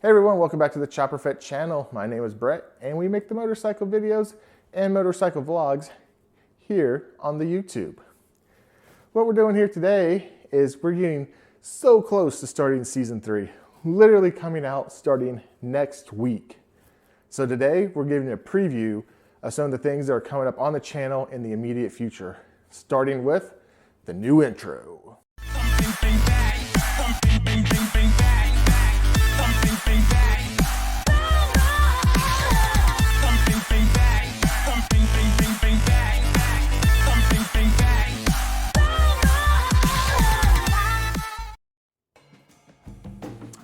Hey everyone, welcome back to the Chopperfett channel. My name is Brett and we make the motorcycle videos and motorcycle vlogs here on the YouTube. What we're doing here today is we're getting so close to starting season 3, literally coming out starting next week. So today we're giving you a preview of some of the things that are coming up on the channel in the immediate future, starting with the new intro.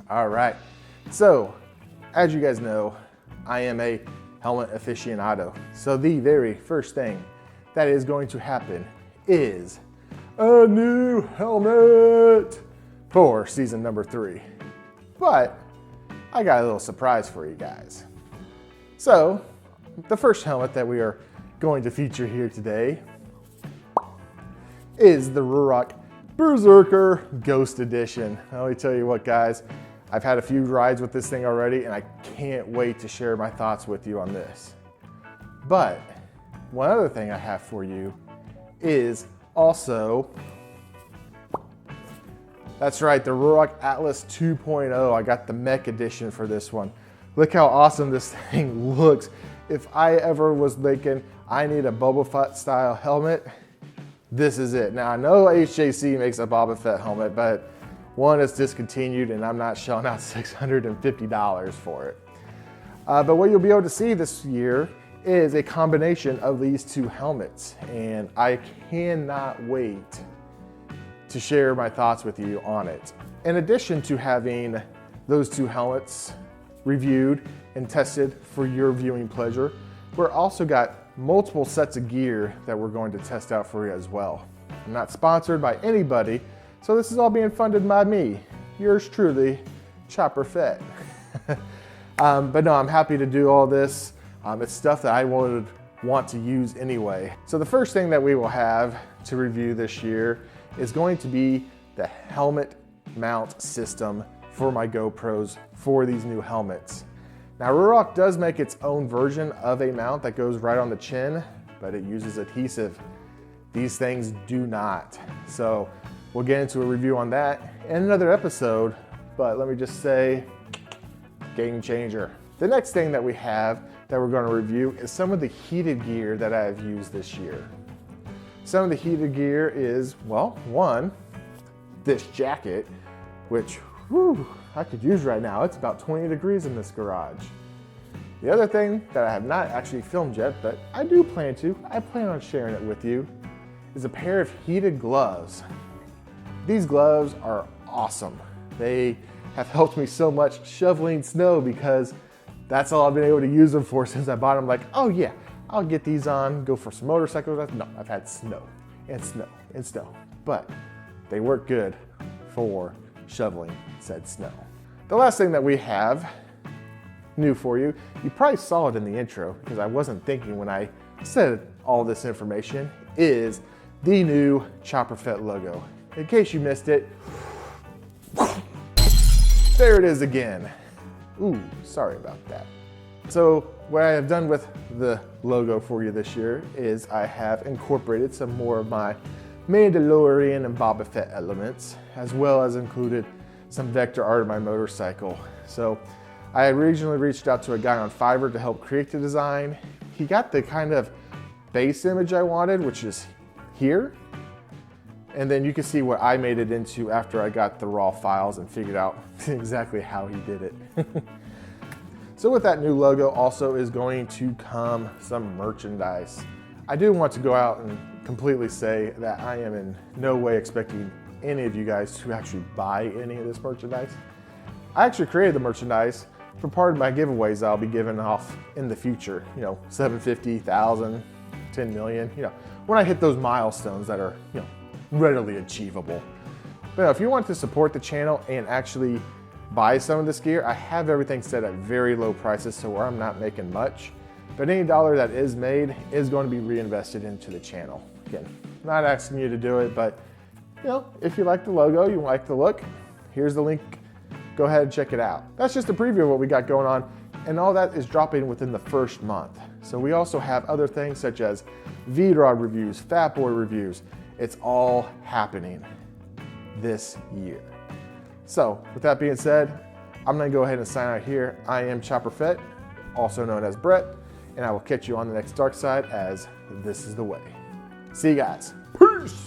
All right, so as you guys know, I am a helmet aficionado. So the very first thing that is going to happen is a new helmet for season number 3. But I got a little surprise for you guys. So the first helmet that we are going to feature here today is the Ragnarok Berserker Ghost Edition. Let me tell you what, guys, I've had a few rides with this thing already and I can't wait to share my thoughts with you on this. But one other thing I have for you is also, that's right, the Ragnarok Atlas 2.0. I got the mech edition for this one. Look how awesome this thing looks. If I ever was thinking I need a Boba Fett style helmet, this is it. Now I know HJC makes a Boba Fett helmet, but one is discontinued and I'm not shelling out $650 for it. But what you'll be able to see this year is a combination of these two helmets, and I cannot wait to share my thoughts with you on it. In addition to having those two helmets reviewed and tested for your viewing pleasure, we're also got multiple sets of gear that we're going to test out for you as well. I'm not sponsored by anybody, so this is all being funded by me, yours truly, Chopperfett. But no, I'm happy to do all this. It's stuff that I would want to use anyway. So the first thing that we will have to review this year is going to be the helmet mount system for my GoPros for these new helmets. Now Ragnarok does make its own version of a mount that goes right on the chin, but it uses adhesive. These things do not. So we'll get into a review on that in another episode, but let me just say, game changer. The next thing that we have that we're going to review is some of the heated gear that I've used this year. Some of the heated gear is, well, one, this jacket, which, whew, I could use right now. It's about 20 degrees in this garage. The other thing that I have not actually filmed yet, but I do plan to, I plan on sharing it with you, is a pair of heated gloves. These gloves are awesome. They have helped me so much shoveling snow because that's all I've been able to use them for since I bought them. Like, oh yeah, I'll get these on, go for some motorcycles. No, I've had snow and snow and snow, but they work good for shoveling said snow. The last thing that we have new for you, you probably saw it in the intro because I wasn't thinking when I said all this information, is the new Chopperfett logo. In case you missed it, there it is again. Ooh, sorry about that. So what I have done with the logo for you this year is I have incorporated some more of my Mandalorian and Boba Fett elements, as well as included some vector art of my motorcycle. So I originally reached out to a guy on Fiverr to help create the design. He got the kind of base image I wanted, which is here. And then you can see what I made it into after I got the raw files and figured out exactly how he did it. So with that new logo also is going to come some merchandise. I do want to go out and completely say that I am in no way expecting any of you guys to actually buy any of this merchandise. I actually created the merchandise for part of my giveaways I'll be giving off in the future. You know, 750, 1,000, 10 million, you know, when I hit those milestones that are, you know, readily achievable. But if you want to support the channel and actually buy some of this gear, I have everything set at very low prices, so where I'm not making much. But any dollar that is made is going to be reinvested into the channel. Again, not asking you to do it, but you know, if you like the logo, you like the look, here's the link go ahead and check it out. That's just a preview of what we got going on, and all that is dropping within the first month. So we also have other things such as V-Rod reviews, Fat Boy reviews. It's all happening this year. So with that being said, I'm gonna go ahead and sign out here. I am Chopper Fett, also known as Brett, and I will catch you on the next dark side as this is the way. See you guys. Peace.